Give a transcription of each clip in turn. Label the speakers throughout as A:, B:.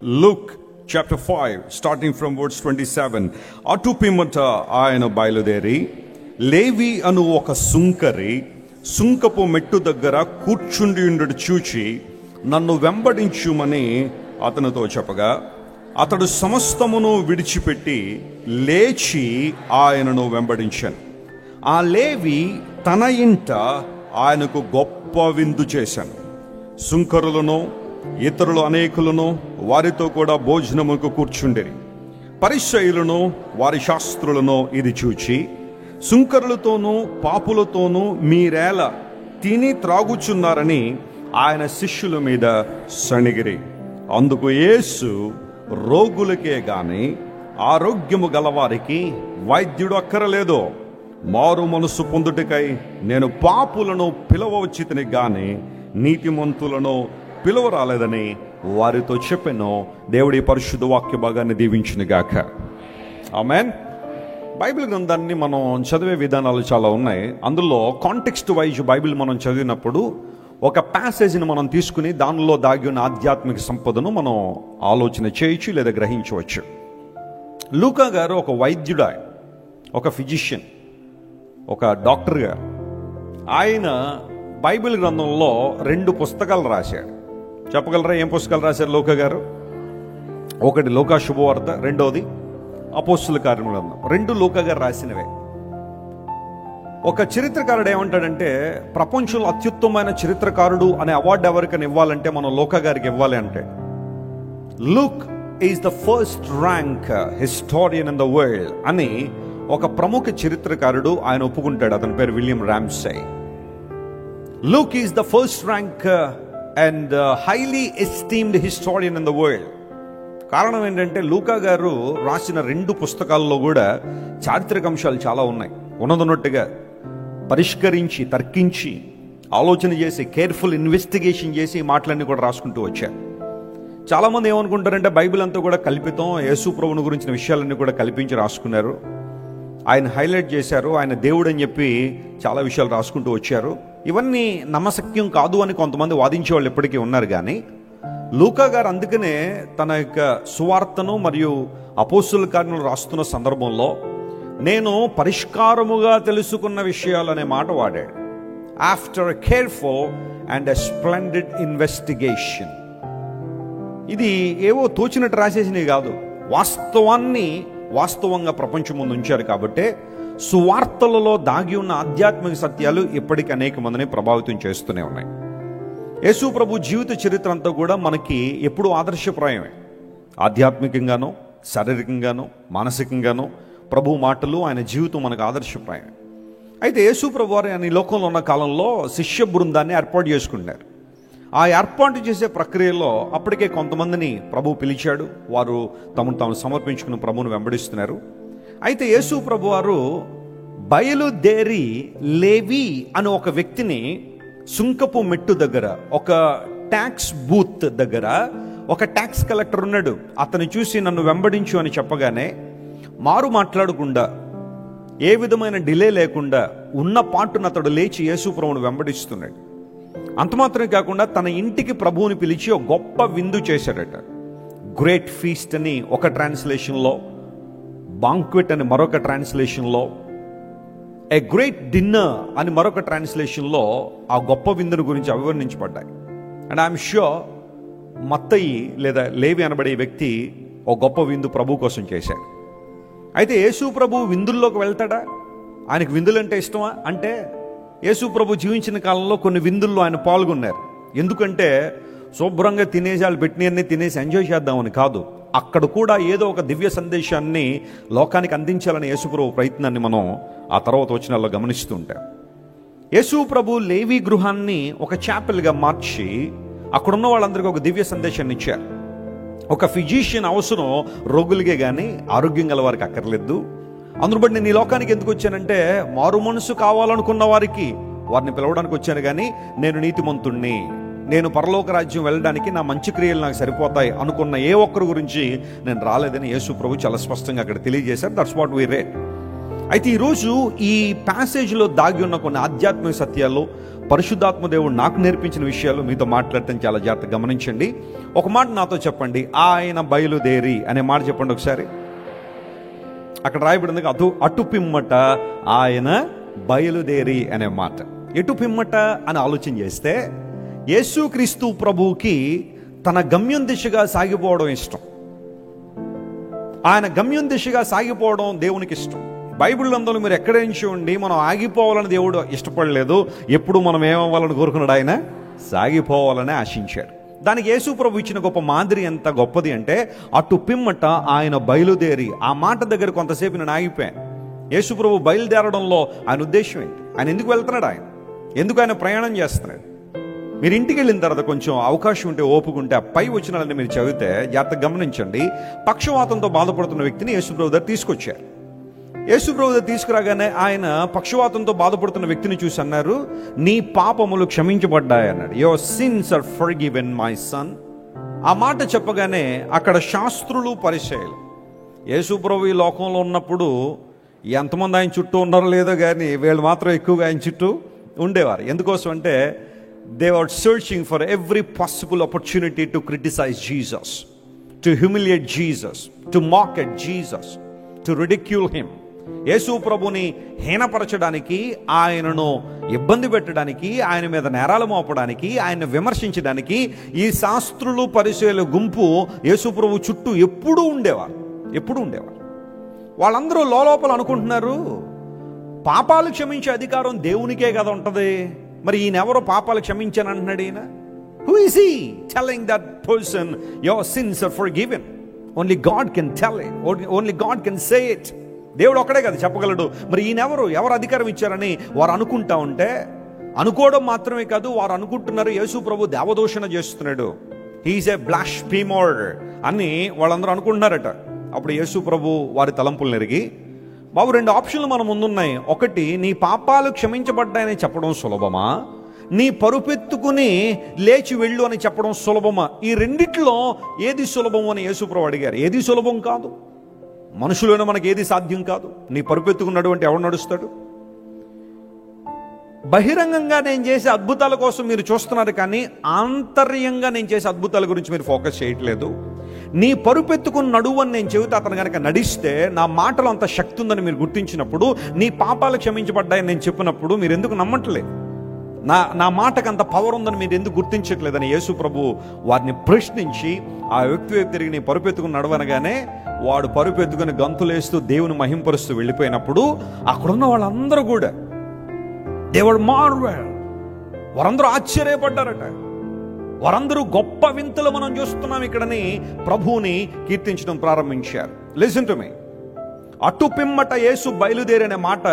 A: Luke chapter 5, starting from verse 27. అటు పిమ్మట ఆయన బయలుదేరి లేవి అను ఒక సుంకరి సుంకపు మెట్టు దగ్గర కూర్చుండి ఉండడు చూచి నన్ను వెంబడించుమని అతనితో చెప్పగా అతడు సమస్తమును విడిచిపెట్టి లేచి ఆయనను వెంబడించాను. ఆ లేవి తన ఇంట ఆయనకు గొప్ప విందు చేశాను. సుంకరులను ఇతరులు అనేకులను వారితో కూడా భోజనముకు కూర్చుండిరి. పరిసయ్యులను వారి శాస్త్రులను ఇది చూచి సుంకరులతోనూ పాపులతోనూ మీరేలా తిని త్రాగుచున్నారని ఆయన శిష్యుల మీద సణిగిరి. అందుకు యేసు రోగులకే గాని ఆరోగ్యము గలవారికి వైద్యుడు అక్కరలేదు, మారు మనసు పొందుటకై నేను పాపులను పిలవవచ్చితిని గాని నీతిమంతులను పిలువరాలేదని వారితో చెప్పాను. దేవుడి పరిశుద్ధ వాక్య భాగాన్ని దీవించును గాక. ఆమేన్. బైబిల్ గ్రంథాన్ని మనం చదివే విధానాలు చాలా ఉన్నాయి. అందులో కాంటెక్స్ట్ వైజ్ బైబిల్ మనం చదివినప్పుడు ఒక ప్యాసేజ్ని మనం తీసుకుని దానిలో దాగి ఉన్న ఆధ్యాత్మిక సంపదను మనం ఆలోచన చేయొచ్చు లేదా గ్రహించవచ్చు. లూకా గారు ఒక వైద్యుడు, ఒక ఫిజిషియన్, ఒక డాక్టర్ గారు. ఆయన బైబిల్ గ్రంథంలో 2 పుస్తకాలు రాశాడు. చెప్పగలరా ఏం పుస్తకాలు రాశారు లూకా గారు? ఒకటి లూకా శుభవార్త, రెండోది అపోస్తుల కార్యముల గ్రంథం. 2 లూకా గారు రాసినవే. ఒక చరిత్రకారుడు ఏమంటాడంటే ప్రపంచంలో అత్యుత్తమైన చరిత్రకారుడు అనే అవార్డు ఎవరికైనా ఇవ్వాలంటే మనం లూకా గారికి ఇవ్వాలి అంటే Luke is the first rank historian in the world అని ఒక ప్రముఖ చరిత్రకారుడు ఆయన ఒప్పుకుంటాడు. అతని పేరు William Ramsay. Luke is the first rank and highly esteemed historian in the world. కారణం ఏంటంటే లూకా గారు రాసిన 2 పుస్తకాల్లో కూడా చారిత్రక అంశాలు చాలా ఉన్నాయి. ఉన్నదన్నట్టుగా పరిష్కరించి తర్కించి ఆలోచన చేసి కేర్ఫుల్ ఇన్వెస్టిగేషన్ చేసి మాటలన్నీ కూడా రాసుకుంటూ వచ్చారు. చాలామంది ఏమనుకుంటారంటే బైబిల్ అంతా కూడా కల్పితం, యేసు ప్రభువుని గురించిన విషయాలన్నీ కూడా కల్పించి రాసుకున్నారు, ఆయన హైలైట్ చేశారు, ఆయన దేవుడు అని చెప్పి చాలా విషయాలు రాసుకుంటూ వచ్చారు. ఇవన్నీ నమ్మశక్యం కాదు అని కొంతమంది వాదించే వాళ్ళు ఎప్పటికీ ఉన్నారు. కానీ లూకా గారు అందుకనే తన యొక్క సువార్తను మరియు అపోస్తుల కార్యములు రాస్తున్న సందర్భంలో నేను పరిష్కారముగా తెలుసుకున్న విషయాలు అనే మాట వాడాడు. After a careful and a splendid investigation. ఇది ఏవో తోచినట్టు రాసేసినవి కాదు, వాస్తవాన్ని వాస్తవంగా ప్రపంచం ముందు ఉంచారు. కాబట్టి సువార్తలలో దాగి ఉన్న ఆధ్యాత్మిక సత్యాలు ఇప్పటికీ అనేక మందిని ప్రభావితం చేస్తూనే ఉన్నాయి. యేసు ప్రభు జీవిత చరిత్ర అంతా కూడా మనకి ఎప్పుడూ ఆదర్శప్రాయమే. ఆధ్యాత్మికంగానో శారీరకంగానో మానసికంగానో ప్రభు మాటలు, ఆయన జీవితం మనకు ఆదర్శప్రాయమే. అయితే యేసు ప్రభు వారు ఆయన ఈ లోకంలో ఉన్న కాలంలో శిష్య బృందాన్ని ఏర్పాటు చేసుకున్నారు. ఆ ఏర్పాటు చేసే ప్రక్రియలో అప్పటికే కొంతమందిని ప్రభు పిలిచాడు. వారు తమను తాము సమర్పించుకుని ప్రభువును వెంబడిస్తున్నారు. అయితే యేసు ప్రభు వారు బయలుదేరి లేవి అనే ఒక వ్యక్తిని సుంకపు మెట్టు దగ్గర, ఒక ట్యాక్స్ బూత్ దగ్గర ఒక ట్యాక్స్ కలెక్టర్ ఉన్నాడు. అతను చూసి నన్ను వెంబడించు అని చెప్పగానే మారు మాట్లాడకుండా, ఏ విధమైన డిలే లేకుండా ఉన్న పాటును అతడు లేచి యేసు ప్రభువును వెంబడిస్తున్నాడు. అంత మాత్రమే కాకుండా తన ఇంటికి ప్రభువుని పిలిచి ఒక గొప్ప విందు చేశాడట. గ్రేట్ ఫీస్ట్ అని ఒక ట్రాన్స్లేషన్లో, బాంక్వెట్ అని మరొక ట్రాన్స్లేషన్లో, ఏ గ్రేట్ డిన్నర్ అని మరొక ట్రాన్స్లేషన్లో ఆ గొప్ప విందుని గురించి వివరించబడ్డాయి. అండ్ ఐఎమ్ ష్యూర్ మత్తయి లేదా లేవి అనబడే వ్యక్తి ఒక గొప్ప విందు ప్రభు కోసం చేశాడు. అయితే యేసు ప్రభు విందుల్లోకి వెళ్తాడా? ఆయనకు విందులు అంటే ఇష్టమా? అంటే యేసు ప్రభు జీవించిన కాలంలో కొన్ని విందుల్లో ఆయన పాల్గొన్నారు. ఎందుకంటే శుభ్రంగా తినేసి వాళ్ళు పెట్టినవన్నీ తినేసి ఎంజాయ్ చేద్దామని కాదు, అక్కడ కూడా ఏదో ఒక దివ్య సందేశాన్ని లోకానికి అందించాలని యేసు ప్రభు ప్రయత్నాన్ని మనం ఆ తర్వాత వచనాల్లో గమనిస్తూ ఉంటాం. యేసు ప్రభు లేవి గృహాన్ని ఒక చాపెల్గా మార్చి అక్కడున్న వాళ్ళందరికీ ఒక దివ్య సందేశాన్ని ఇచ్చారు. ఒక ఫిజిషియన్ అవసరం రోగులకే కానీ ఆరోగ్యం గల వారికి అక్కర్లేదు. అందును బట్టి నేను ఈ లోకానికి ఎందుకు వచ్చానంటే మారు మనసు కావాలనుకున్న వారికి వారిని పిలవడానికి వచ్చాను. కానీ నేను నీతిమంతుణ్ణి, నేను పరలోక రాజ్యం వెళ్ళడానికి నా మంచి క్రియలు నాకు సరిపోతాయి అనుకున్న ఏ ఒక్కరి గురించి నేను రాలేదని యేసు ప్రభు చాలా స్పష్టంగా అక్కడ తెలియజేశారు. That's what we read. అయితే ఈరోజు ఈ ప్యాసేజ్లో దాగి ఉన్న కొన్ని ఆధ్యాత్మిక సత్యాలు, పరిశుద్ధాత్మ దేవుడు నాకు నేర్పించిన విషయాలు మీతో మాట్లాడటం చాలా జాగ్రత్తగా గమనించండి. ఒక మాట నాతో చెప్పండి, ఆయన బయలుదేరి అనే మాట చెప్పండి ఒకసారి. అక్కడ రాయబడింది అటు పిమ్మట ఆయన బయలుదేరి అనే మాట. ఎటు పిమ్మట అని ఆలోచన చేస్తే యేసుక్రీస్తు ప్రభువుకి తన గమ్యం దిశగా సాగిపోవడం ఇష్టం. ఆయన గమ్యం దిశగా సాగిపోవడం దేవునికి ఇష్టం. బైబిల్ అందులో మీరు ఎక్కడ నుంచి ఉండి మనం ఆగిపోవాలని దేవుడు ఇష్టపడలేదు. ఎప్పుడు మనం ఏమవ్వాలని కోరుకున్నాడు? ఆయన సాగిపోవాలని ఆశించాడు. దానికి యేసు ప్రభు ఇచ్చిన గొప్ప మాదిరి ఎంత గొప్పది అంటే, అటు పిమ్మట ఆయన బయలుదేరి. ఆ మాట దగ్గర కొంతసేపు నేను ఆగిపోయాను. యేసు ప్రభు బయలుదేరడంలో ఆయన ఉద్దేశం ఏంటి? ఆయన ఎందుకు వెళ్తున్నాడు? ఎందుకు ఆయన ప్రయాణం చేస్తున్నాడు? మీరు ఇంటికి వెళ్ళిన తర్వాత కొంచెం అవకాశం ఉంటే, ఓపుకుంటే ఆ పై వచనాలన్నీ మీరు చదివితే జాగ్రత్తగా గమనించండి. పక్షవాతంతో బాధపడుతున్న వ్యక్తిని యేసు ప్రభు దగ్గర తీసుకొచ్చారు. యేసు ప్రభు దగ్గర తీసుకురాగానే ఆయన పక్షవాతంతో బాధపడుతున్న వ్యక్తిని చూసి అన్నారు, నీ పాపములు క్షమించబడ్డాయి అన్నాడు. Your sins are forgiven my son. ఆ మాట చెప్పగానే అక్కడ శాస్త్రులు, పరిసయ్యులు, యేసు ప్రభు ఈ లోకంలో ఉన్నప్పుడు ఎంతమంది ఆయన చుట్టూ ఉన్నారో లేదో కానీ వీళ్ళు మాత్రం ఎక్కువగా ఆయన చుట్టూ ఉండేవారు. ఎందుకోసం అంటే they were searching for every possible opportunity to criticize Jesus, to humiliate Jesus, to mock at Jesus, to ridicule him. యేసు ప్రభుని హీనపరచడానికి, ఆయనను ఇబ్బంది పెట్టడానికి, ఆయన మీద నేరాలు మోపడానికి, ఆయన విమర్శించడానికి ఈ శాస్త్రులు, పరిసయ్యుల గుంపు యేసు ప్రభు చుట్టూ ఎప్పుడూ ఉండేవారు. వాళ్ళందరూ లోపల అనుకుంటున్నారు, పాపాలు క్షమించే అధికారం దేవునికే కదా ఉంటుంది, మరి ఈయన ఎవరో పాపాలు క్షమించాను అంటున్నాడు ఈయన. Who is he telling that person your sins are forgiven? Only God can tell it. Only God can say it. దేవుడు ఒక్కడే కదా చెప్పగలడు. మరి ఈయన ఎవరు అధికారం ఇచ్చారని వారు అనుకుంటా ఉంటే, అనుకోవడం మాత్రమే కాదు, వారు అనుకుంటున్నారు యేసు ప్రభు దేవదూషణ చేస్తున్నాడు, హీఈస్ ఏ బ్లాస్ఫీమర్ అని వాళ్ళందరూ అనుకుంటున్నారట. అప్పుడు యేసు ప్రభు వారి తలంపులు నెరిగి, బాబు 2 ఆప్షన్లు మన ముందున్నాయి. ఒకటి, నీ పాపాలు క్షమించబడ్డాయని చెప్పడం సులభమా, నీ పరుపెత్తుకుని లేచి వెళ్ళు అని చెప్పడం సులభమా? ఈ రెండిట్లో ఏది సులభం అని యేసుప్రభు అడిగారు. ఏది సులభం కాదు. మనుషులను మనకి ఏది సాధ్యం కాదు. నీ పరుపెత్తుకున్నటువంటి ఎవడు నడుస్తాడు? బహిరంగంగా నేను చేసే అద్భుతాల కోసం మీరు చూస్తున్నారు, కానీ ఆంతర్యంగా నేను చేసే అద్భుతాల గురించి మీరు ఫోకస్ చేయట్లేదు. నీ పరుపెత్తుకుని నడువని నేను చెబితే అతను కనుక నడిస్తే నా మాటలో అంత శక్తి ఉందని మీరు గుర్తించినప్పుడు, నీ పాపాలు క్షమించబడ్డాయని నేను చెప్పినప్పుడు మీరు ఎందుకు నమ్మట్లేదు? నా మాటకు అంత పవర్ ఉందని మీరు ఎందుకు గుర్తించట్లేదని యేసు ప్రభు వారిని ప్రశ్నించి ఆ వ్యక్తి వైపు తిరిగి నీ పరుపెత్తుకుని నడవనగానే వాడు పరుపెత్తుకుని గంతులేస్తూ దేవుని మహింపరుస్తూ వెళ్ళిపోయినప్పుడు అక్కడున్న వాళ్ళందరూ కూడా దేవుడు వారందరూ ఆశ్చర్యపడ్డారట. వారందరూ గొప్ప వింతలు మనం చూస్తున్నాం ఇక్కడని ప్రభువుని కీర్తించడం ప్రారంభించారు. Listen to me. అటు పిమ్మట యేసు బయలుదేరి అనే మాట,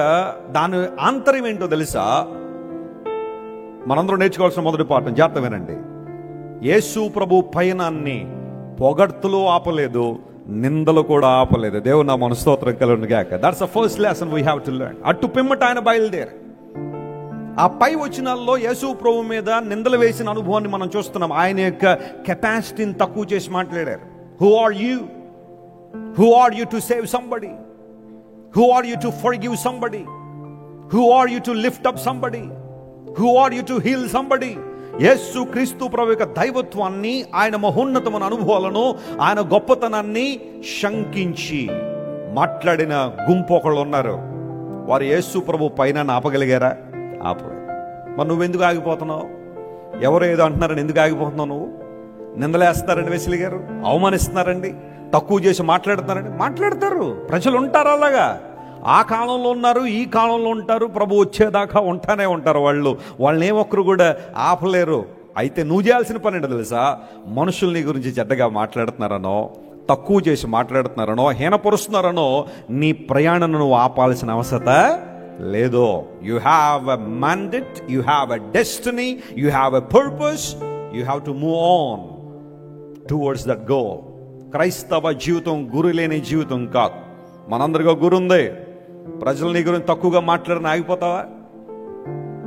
A: దాని ఆంతర్యం ఏంటో తెలుసా? మనందరూ నేర్చుకోవాల్సిన మొదటి పాఠం, జాగ్రత్త వినండి. యేసు ప్రభు పయనాన్ని పొగడ్తలు ఆపలేదు, నిందలు కూడా ఆపలేదు. దేవుని నామమున స్తోత్రం కలుగును గాక. That's the first lesson we have to learn. అటు పిమ్మట ఆయన బయలుదేరి. ఆ పై వచనాల్లో యేసు ప్రభు మీద నిందలు వేసిన అనుభవాన్ని మనం చూస్తున్నాం. ఆయన యొక్క కెపాసిటీని తక్కువ చేసి మాట్లాడారు. Who are you to save somebody? Who are you to forgive somebody? Who are you to lift up somebody? Who are you to heal somebody? Yesu Kristu ప్రభు యొక్క దైవత్వాన్ని, ఆయన మహోన్నతమైన అనుభవాలను, ఆయన గొప్పతనాన్ని శంకించి మాట్లాడిన గుంపు ఒకళ్ళు ఉన్నారు. వారు యేసు ప్రభు పైన ఆపగలిగారా? ఆపలేదు. మరి నువ్వెందుకు ఆగిపోతున్నావు? ఎవరు ఏదో అంటున్నారని ఎందుకు ఆగిపోతున్నావు? నువ్వు నిందలేస్తారండి, వెసిలి గారు అవమానిస్తున్నారండి, తక్కువ చేసి మాట్లాడుతున్నారండి. మాట్లాడతారు, ప్రజలు ఉంటారు అలాగా. ఆ కాలంలో ఉన్నారు, ఈ కాలంలో ఉంటారు, ప్రభు వచ్చేదాకా ఉంటానే ఉంటారు. వాళ్ళని ఏమొక్కరు కూడా ఆపలేరు. అయితే నువ్వు చేయాల్సిన పని ఏంటో తెలుసా? మనుషులు నీ గురించి చెడ్డగా మాట్లాడుతున్నారనో, తక్కువ చేసి మాట్లాడుతున్నారనో, హీనపరుస్తున్నారనో నీ ప్రయాణం నువ్వు ఆపాల్సిన అవసరత లేదు. You have a mandate, you have a destiny, you have a purpose, you have to move on towards that goal. క్రైస్తవ జీవితం గురి లేని జీవితం కాదు. మనందరికీ గురి ఉంది. ప్రజలు నీ గురించి తక్కువగా మాట్లాడిన ఆగిపోతావా?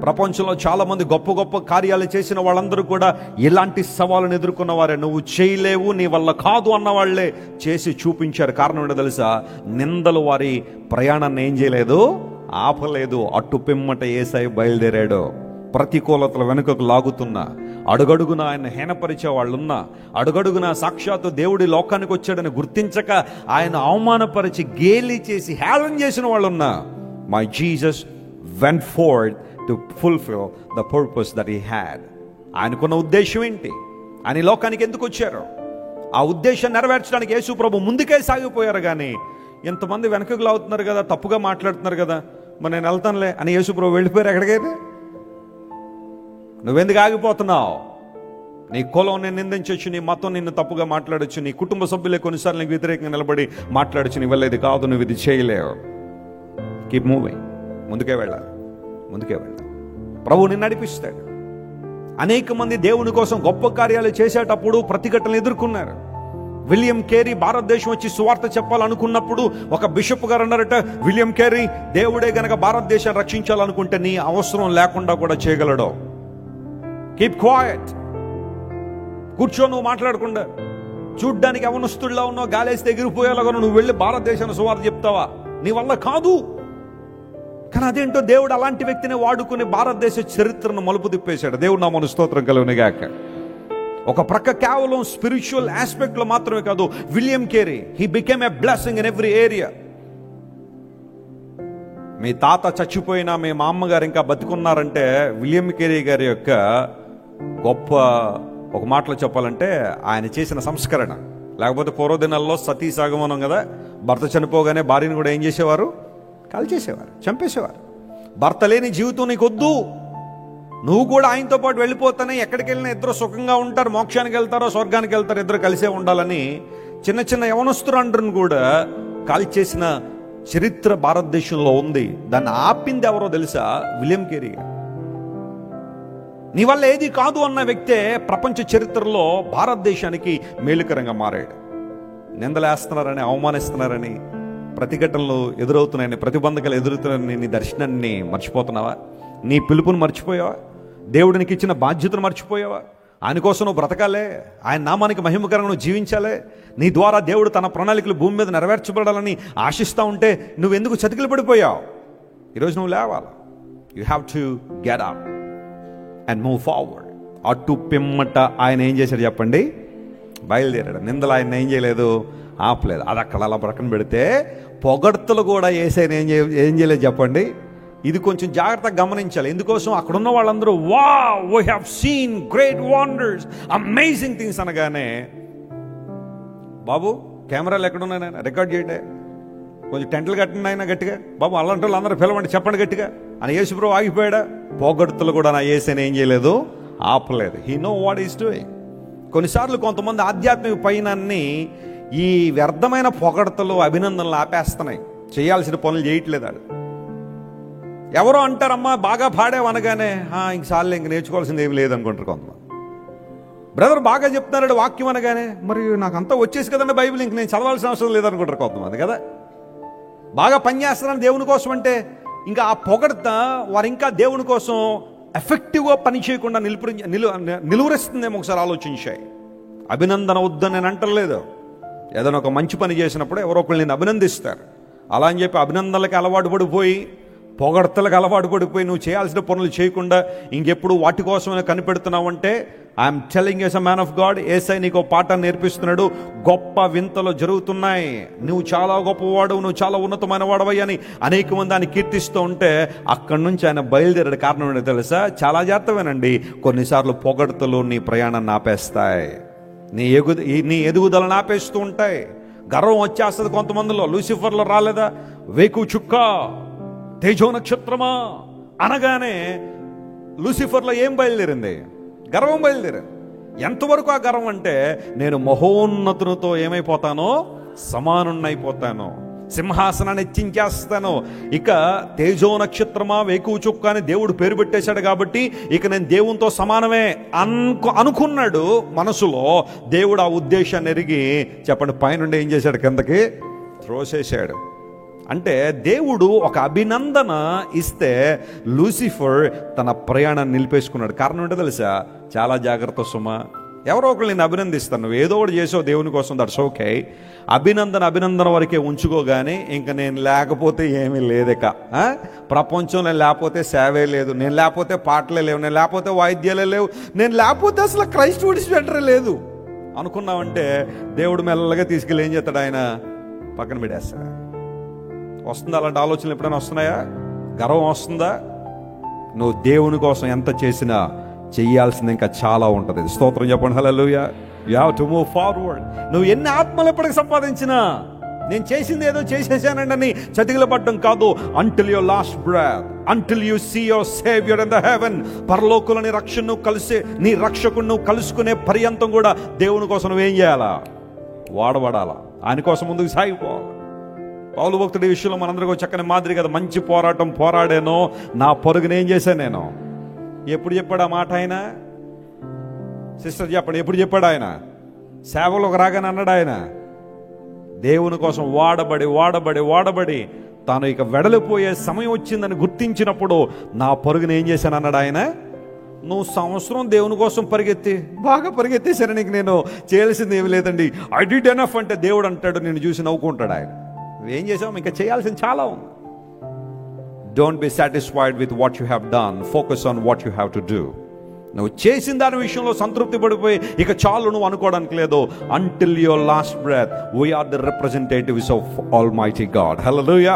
A: ప్రపంచంలో చాలామంది గొప్ప గొప్ప కార్యాలు చేసిన వాళ్ళందరూ కూడా ఇలాంటి సవాళ్ళను ఎదుర్కొన్న వారే. నువ్వు చేయలేవు, నీ వల్ల కాదు అన్నవాళ్లే చేసి చూపించారు. కారణం ఏంటో తెలుసా? నిందలు వారి ప్రయాణాన్ని ఏం చేయలేదు, ఆపలేదు. అట్టు పిమ్మట యేసయ్య బయలుదేరాడు. ప్రతికూలతల వెనుకకు లాగుతున్నా, అడుగడుగున ఆయన హీనపరిచే వాళ్ళున్నా, అడుగడుగున సాక్షాత్తు దేవుడి లోకానికి వచ్చాడని గుర్తించక ఆయన అవమానపరిచి గేలి చేసి హేళన చేసిన వాళ్ళున్నా, my Jesus went forth to fulfil the purpose that he had. ఆయనకున్న ఉద్దేశం ఏంటి, ఆయన ఈ లోకానికి ఎందుకు వచ్చారో ఆ ఉద్దేశం నెరవేర్చడానికి యేసు ప్రభు ముందుకే సాగిపోయారు. కానీ ఎంతమంది వెనకకు లాగుతున్నారు కదా, తప్పుగా మాట్లాడుతున్నారు కదా, మరి నేను వెళ్తానులే అని యేసు ప్రభు వెళ్ళిపోయారు. ఎక్కడికైతే నువ్వెందుకు ఆగిపోతున్నావు? నీ కులం నేను నిందించవచ్చు, నీ మతం నిన్ను తప్పుగా మాట్లాడచ్చు, నీ కుటుంబ సభ్యులే కొన్నిసార్లు నీకు వ్యతిరేకంగా నిలబడి మాట్లాడచ్చు. నీ వల్ల ఇది కాదు, నువ్వు ఇది చేయలేవు. కీప్ మూవింగ్, ముందుకే వెళ్ళాలి, ముందుకే వెళ్ళాలి. ప్రభు నిన్ను నడిపిస్తాడు. అనేక మంది దేవుని కోసం గొప్ప కార్యాలు చేసేటప్పుడు ప్రతిఘటనలు ఎదుర్కొన్నారు. విలియం కేరీ భారతదేశం వచ్చి సువార్త చెప్పాలనుకున్నప్పుడు ఒక బిషప్ గారు అన్నారట, విలియం కేరీ దేవుడే గనక భారతదేశాన్ని రక్షించాలనుకుంటే నీ అవసరం లేకుండా కూడా చేయగలడు. కీప్ క్వైట్, కూర్చో, నువ్వు మాట్లాడకుండా. చూడ్డానికి అవనస్తుడిలా ఉన్నావు, గాలేస్తే ఎగిరిపోయేలాగా నువ్వు వెళ్ళి భారతదేశాన్ని సువార్త చెప్తావా? నీ వల్ల కాదు. కానీ అదేంటో దేవుడు అలాంటి వ్యక్తిని వాడుకుని భారతదేశ చరిత్రను మలుపు తిప్పేశాడు. దేవుడు నామమున స్తోత్రం కలుగునుగాక. ఒక ప్రక్క కేవలం స్పిరిచువల్ ఆస్పెక్ట్ లో మాత్రమే కాదు, William Carey he became a blessing in every area. మీ తాత చచ్చిపోయినా మీ మా అమ్మగారు ఇంకా బతికున్నారంటే విలియం కేరీ గారి యొక్క గొప్ప, ఒక మాటలో చెప్పాలంటే ఆయన చేసిన సంస్కరణ. లేకపోతే పూర్వదినాల్లో సతీ సాగమనం కదా, భర్త చనిపోగానే భార్యను కూడా ఏం చేసేవారు, కాల్చేసేవారు, చంపేసేవారు. భర్త లేని జీవితం నీకొద్దు, నువ్వు కూడా ఆయనతో పాటు వెళ్ళిపోతానే, ఎక్కడికి వెళ్ళినా ఇద్దరు సుఖంగా ఉంటారు, మోక్షానికి వెళ్తారో స్వర్గానికి వెళ్తారో ఇద్దరు కలిసే ఉండాలని చిన్న చిన్న యవనస్తురండ్రును కూడా కాల్చేసిన చరిత్ర భారతదేశంలో ఉంది. దాన్ని ఆపింది ఎవరో తెలుసా? William Carey. నీ వల్ల ఏది కాదు అన్న వ్యక్తే ప్రపంచ చరిత్రలో భారతదేశానికి మేలుకరంగా మారాడు. నిందలేస్తున్నారని, అవమానిస్తున్నారని, ప్రతిఘటనలు ఎదురవుతున్నాయని, ప్రతిబంధకాలు ఎదురవుతున్నాయని నీ దర్శనాన్ని మర్చిపోతున్నావా? నీ పిలుపును మర్చిపోయావా? దేవుడికి ఇచ్చిన బాధ్యతను మర్చిపోయావా? ఆయన కోసం నువ్వు బ్రతకాలే, ఆయన నామానికి మహిమకరంగా నువ్వు జీవించాలే. నీ ద్వారా దేవుడు తన ప్రణాళికలు భూమి మీద నెరవేర్చబడాలని ఆశిస్తూ ఉంటే నువ్వెందుకు చతికిలు పడిపోయావు? ఈరోజు నువ్వు లేవాలి. You have to get up and move forward. అటు పిమ్మట ఆయన ఏం చేశాడు చెప్పండి? బయలుదేరాడు. నిందలు ఆయన ఏం చేయలేదు, ఆపలేదు. అది అక్కడ అలా ప్రక్కన పెడితే పొగడ్తలు కూడా యేసయ్యను ఏం చేయలేదు చెప్పండి? ఇది కొంచెం జాగ్రత్తగా గమనించాలి. ఎందుకోసం? అక్కడున్న వాళ్ళందరూ wow, we have seen great wonders, amazing things అనగానే, బాబు కెమెరాలు ఎక్కడున్నాయి నాయన, రికార్డ్ చేయండి, కొంచెం టెంట్లు కట్టిన ఆయన గట్టిగా, బాబు అలాంటి వాళ్ళు అందరూ పిలవండి, చెప్పండి గట్టిగా అని యేసుప్రభు ఆగిపోయాడా? పొగడ్తలు కూడా నా యేసయ్యను ఏం చేయలేదు, ఆపలేదు. He know what is doing. కొన్నిసార్లు కొంతమంది ఆధ్యాత్మిక పైనాన్ని ఈ వ్యర్థమైన పొగడ్తలు, అభినందనలు ఆపేస్తున్నాయి. చేయాల్సిన పనులు చేయట్లేదు. వాడు ఎవరో అంటారమ్మా బాగా పాడేవనగానే ఇంకసార్లు ఇంక నేర్చుకోవాల్సింది ఏమి లేదనుకుంటారు కొంతమంది. బ్రదర్ బాగా చెప్తున్నాడు వాక్యం అనగానే, మరి నాకు అంతా వచ్చేసి కదండి బైబిల్, ఇంక నేను చదవాల్సిన అవసరం లేదనుకుంటారు కొంతమంది కదా. బాగా పనిచేస్తున్నాను దేవుని కోసం అంటే ఇంకా ఆ పొగడ్త వారు ఇంకా దేవుని కోసం ఎఫెక్టివ్గా పని చేయకుండా నిలువరిస్తుందేమో. ఒకసారి ఆలోచించాయి. అభినందన వద్దని నేను అంటలేదు. ఏదైనా ఒక మంచి పని చేసినప్పుడు ఎవరో ఒకళ్ళు నేను అభినందిస్తారు. అలా అని చెప్పి అభినందనలకు అలవాటు పడిపోయి, పొగడ్తలకు అలవాటు పడిపోయి నువ్వు చేయాల్సిన పనులు చేయకుండా ఇంకెప్పుడు వాటి కోసమే కనిపెడుతున్నావు అంటే, I'm telling as a man of God, Yesayya నీకు పాఠాన్ని నేర్పిస్తున్నాడు. గొప్ప వింతలు జరుగుతున్నాయి, నువ్వు చాలా గొప్పవాడు, నువ్వు చాలా ఉన్నతమైన వాడవయ్యా అని అనేక మంది ఆయన కీర్తిస్తూ ఉంటే అక్కడి నుంచి ఆయన బయలుదేరాడు. కారణం ఏంటో తెలుసా? చాలా జాగ్రత్తమేనండి. కొన్నిసార్లు పొగడ్తలు నీ ప్రయాణాన్ని ఆపేస్తాయి, నీ ఎదుగుదలను ఆపేస్తూ ఉంటాయి. గర్వం వచ్చేస్తుంది కొంతమందిలో. లూసిఫర్లో రాలేదా? వేకు చుక్క, తేజో నక్షత్రమా అనగానే లూసిఫర్లో ఏం బయలుదేరింది? గర్వం బయలుదేరింది. ఎంతవరకు ఆ గర్వం అంటే, నేను మహోన్నతునితో ఏమైపోతానో సమానున్నైపోతాను, సింహాసనాన్ని ఎచ్చించేస్తాను. ఇక తేజో నక్షత్రమా, వేకువ చుక్క అని దేవుడు పేరు పెట్టేశాడు కాబట్టి ఇక నేను దేవునితో సమానమే అనుకున్నాడు మనసులో. దేవుడు ఆ ఉద్దేశాన్ని ఎరిగి చెప్పండి పైనుండి ఏం చేశాడు? కిందకి త్రోసేశాడు. అంటే దేవుడు ఒక అభినందన ఇస్తే లూసిఫర్ తన ప్రయాణాన్ని నిలిపేసుకున్నాడు. కారణం ఏంటో తెలుసా? చాలా జాగ్రత్త సుమా. ఎవరో ఒకరు నేను అభినందిస్తాను, నువ్వు ఏదో ఒకటి చేసావు దేవుని కోసం, దట్స్ ఓకే. అభినందన వరకే ఉంచుకోగానే ఇంకా నేను లేకపోతే ఏమీ లేదిక. ప్రపంచం నేను లేకపోతే సేవే లేదు, నేను లేకపోతే పాటలే లేవు, నేను లేకపోతే వాయిద్యాలే లేవు, నేను లేకపోతే అసలు క్రైస్ట్ విడిచిపెట్టరే లేదు అనుకున్నావంటే దేవుడు మెల్లగా తీసుకెళ్ళి ఏం చేస్తాడు? ఆయన పక్కన పెట్టేస్తాడు. వస్తుందా అలాంటి ఆలోచనలు? ఎప్పుడైనా వస్తున్నాయా? గర్వం వస్తుందా? నువ్వు దేవుని కోసం ఎంత చేసినా చెయ్యాల్సింది ఇంకా చాలా ఉంటుంది. స్తోత్రం చెప్పండి. Hallelujah. You have to move forward. నువ్వు ఎన్ని ఆత్మలు ఎప్పటికి సంపాదించినా నేను చేసింది ఏదో చేసేసానండి అని చతికిలపడ్డం కాదు. Until your last breath, until you see your saviour in the heaven. పరలోకంలోని రక్షణను కలిసి నీ రక్షకును కలుసుకునే పర్యంతం కూడా దేవుని కోసం నువ్వేం చేయాలా? వాడబడాలా. ఆయన కోసం ముందుకు సాగిపోవాలి. పౌలు భక్తుడి విషయంలో మనందరికీ చక్కని మాదిరి కదా. మంచి పోరాటం పోరాడానో, నా పొరుగును ఏం చేశాను నేను. ఎప్పుడు చెప్పాడు ఆ మాట ఆయన? సిస్టర్ చెప్పండి, ఎప్పుడు చెప్పాడు ఆయన? సేవలోకి రాగానే అన్నాడు ఆయన. దేవుని కోసం వాడబడి తాను ఇక వెడలిపోయే సమయం వచ్చిందని గుర్తించినప్పుడు నా పొరుగును ఏం చేశాను అన్నాడు ఆయన. నువ్వు సంవత్సరం దేవుని కోసం బాగా పరిగెత్తేసాను, నీకు నేను చేయాల్సింది ఏమి లేదండి, ఐ డిడ్ ఎనఫ్ అంటే దేవుడు అంటాడు, నేను చూసి నవ్వుకుంటాడు ఆయన. నువ్వేం చేసావు? ఇంకా చేయాల్సింది చాలా ఉంది. Don't be satisfied with what you have done, focus on what you have to do. నువ్వు చేసిన దాని విషయంలో సంతృప్తి పడిపోయి ఇక చాలు నువ్వు అనుకోవడానికి లేదు. Until your last breath we're the representatives of almighty God. Hallelujah.